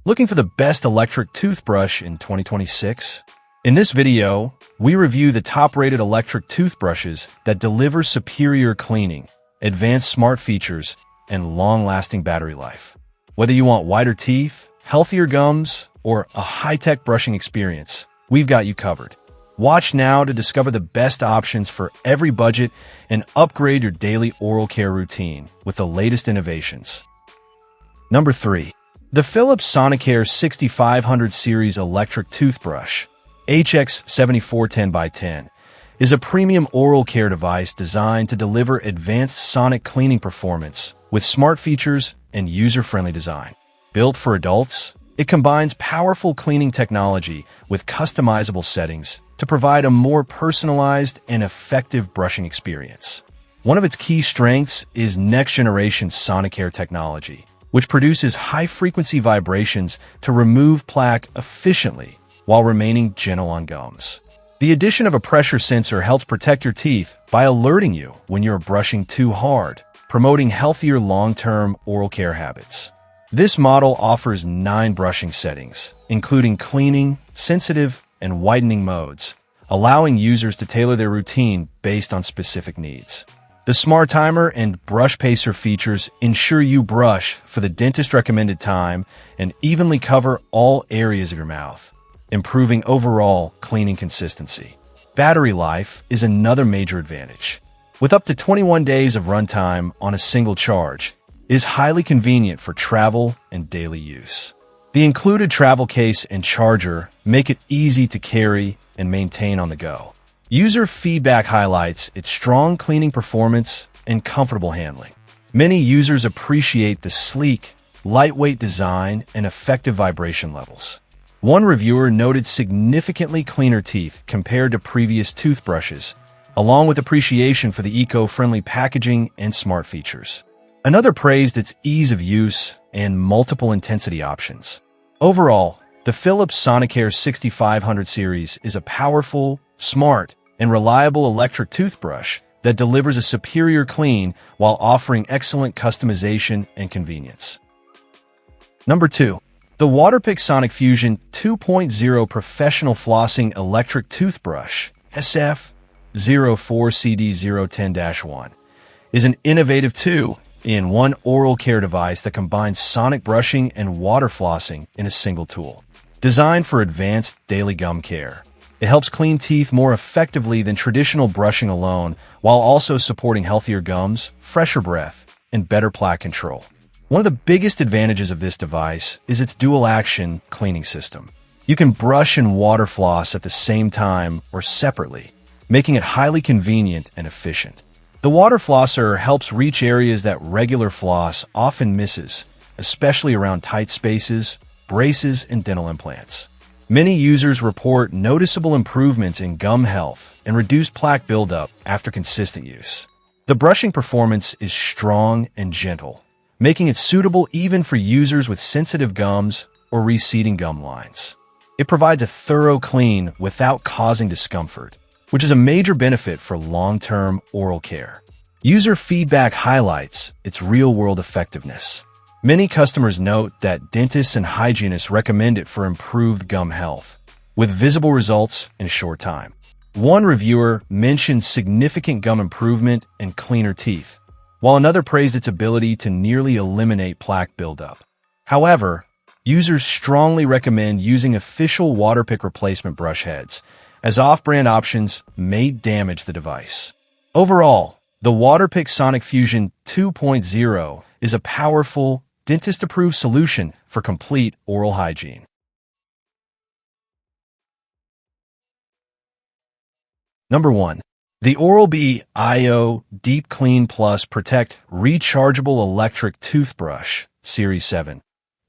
Looking for the best electric toothbrush in 2026? In this video, we review the top-rated electric toothbrushes that deliver superior cleaning, advanced smart features, and long-lasting battery life. Whether you want whiter teeth, healthier gums, or a high-tech brushing experience, we've got you covered. Watch now to discover the best options for every budget and upgrade your daily oral care routine with the latest innovations. Number 3. The Philips Sonicare 6500 Series Electric Toothbrush, HX7410x10, is a premium oral care device designed to deliver advanced sonic cleaning performance with smart features and user-friendly design. Built for adults, it combines powerful cleaning technology with customizable settings to provide a more personalized and effective brushing experience. One of its key strengths is next-generation Sonicare technology, which produces high-frequency vibrations to remove plaque efficiently while remaining gentle on gums. The addition of a pressure sensor helps protect your teeth by alerting you when you're brushing too hard, promoting healthier long-term oral care habits. This model offers 9 brushing settings, including cleaning, sensitive, and whitening modes, allowing users to tailor their routine based on specific needs. The Smart Timer and Brush Pacer features ensure you brush for the dentist-recommended time and evenly cover all areas of your mouth, improving overall cleaning consistency. Battery life is another major advantage. With up to 21 days of runtime on a single charge, it is highly convenient for travel and daily use. The included travel case and charger make it easy to carry and maintain on the go. User feedback highlights its strong cleaning performance and comfortable handling. Many users appreciate the sleek, lightweight design and effective vibration levels. One reviewer noted significantly cleaner teeth compared to previous toothbrushes, along with appreciation for the eco-friendly packaging and smart features. Another praised its ease of use and multiple intensity options. Overall, the Philips Sonicare 6500 series is a powerful, smart, and reliable electric toothbrush that delivers a superior clean while offering excellent customization and convenience. Number 2. The Waterpik Sonic Fusion 2.0 Professional Flossing Electric Toothbrush, SF04CD010-1, is an innovative 2-in-1 oral care device that combines sonic brushing and water flossing in a single tool. Designed for advanced daily gum care, it helps clean teeth more effectively than traditional brushing alone, while also supporting healthier gums, fresher breath, and better plaque control. One of the biggest advantages of this device is its dual-action cleaning system. You can brush and water floss at the same time or separately, making it highly convenient and efficient. The water flosser helps reach areas that regular floss often misses, especially around tight spaces, braces, and dental implants. Many users report noticeable improvements in gum health and reduced plaque buildup after consistent use. The brushing performance is strong and gentle, making it suitable even for users with sensitive gums or receding gum lines. It provides a thorough clean without causing discomfort, which is a major benefit for long-term oral care. User feedback highlights its real-world effectiveness. Many customers note that dentists and hygienists recommend it for improved gum health, with visible results in a short time. One reviewer mentioned significant gum improvement and cleaner teeth, while another praised its ability to nearly eliminate plaque buildup. However, users strongly recommend using official Waterpik replacement brush heads, as off-brand options may damage the device. Overall, the Waterpik Sonic Fusion 2.0 is a powerful, dentist-approved solution for complete oral hygiene. Number 1. The Oral-B iO Deep Clean Plus Protect Rechargeable Electric Toothbrush, Series 7,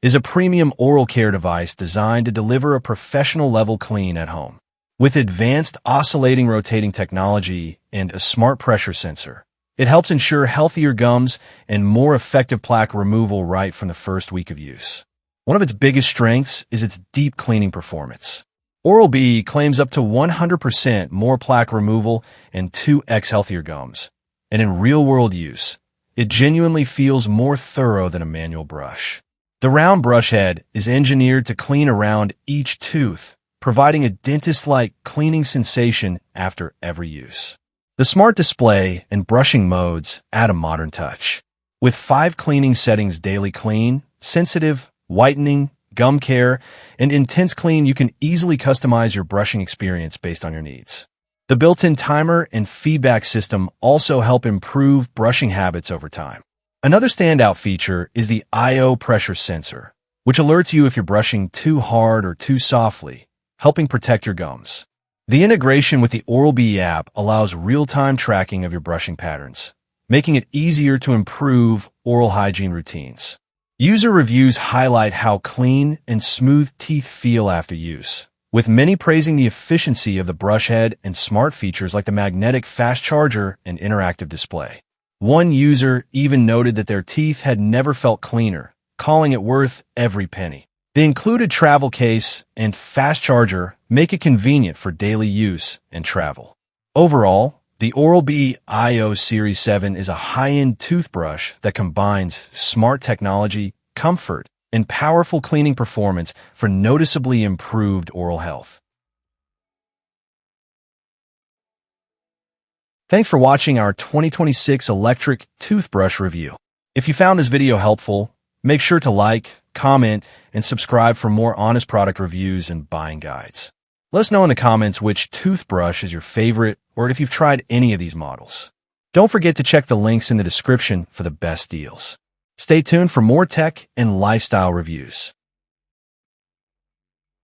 is a premium oral care device designed to deliver a professional-level clean at home. With advanced oscillating rotating technology and a smart pressure sensor, it helps ensure healthier gums and more effective plaque removal right from the first week of use. One of its biggest strengths is its deep cleaning performance. Oral-B claims up to 100% more plaque removal and 2x healthier gums, and in real-world use, it genuinely feels more thorough than a manual brush. The round brush head is engineered to clean around each tooth, providing a dentist-like cleaning sensation after every use. The smart display and brushing modes add a modern touch. With 5 cleaning settings: daily clean, sensitive, whitening, gum care, and intense clean, you can easily customize your brushing experience based on your needs. The built-in timer and feedback system also help improve brushing habits over time. Another standout feature is the I/O pressure sensor, which alerts you if you're brushing too hard or too softly, helping protect your gums. The integration with the Oral-B app allows real-time tracking of your brushing patterns, making it easier to improve oral hygiene routines. User reviews highlight how clean and smooth teeth feel after use, with many praising the efficiency of the brush head and smart features like the magnetic fast charger and interactive display. One user even noted that their teeth had never felt cleaner, calling it worth every penny. The included travel case and fast charger make it convenient for daily use and travel. Overall, the Oral-B I/O Series 7 is a high-end toothbrush that combines smart technology, comfort, and powerful cleaning performance for noticeably improved oral health. Thanks for watching our 2026 electric toothbrush review. If you found this video helpful, make sure to like, comment, and subscribe for more honest product reviews and buying guides. Let us know in the comments which toothbrush is your favorite or if you've tried any of these models. Don't forget to check the links in the description for the best deals. Stay tuned for more tech and lifestyle reviews.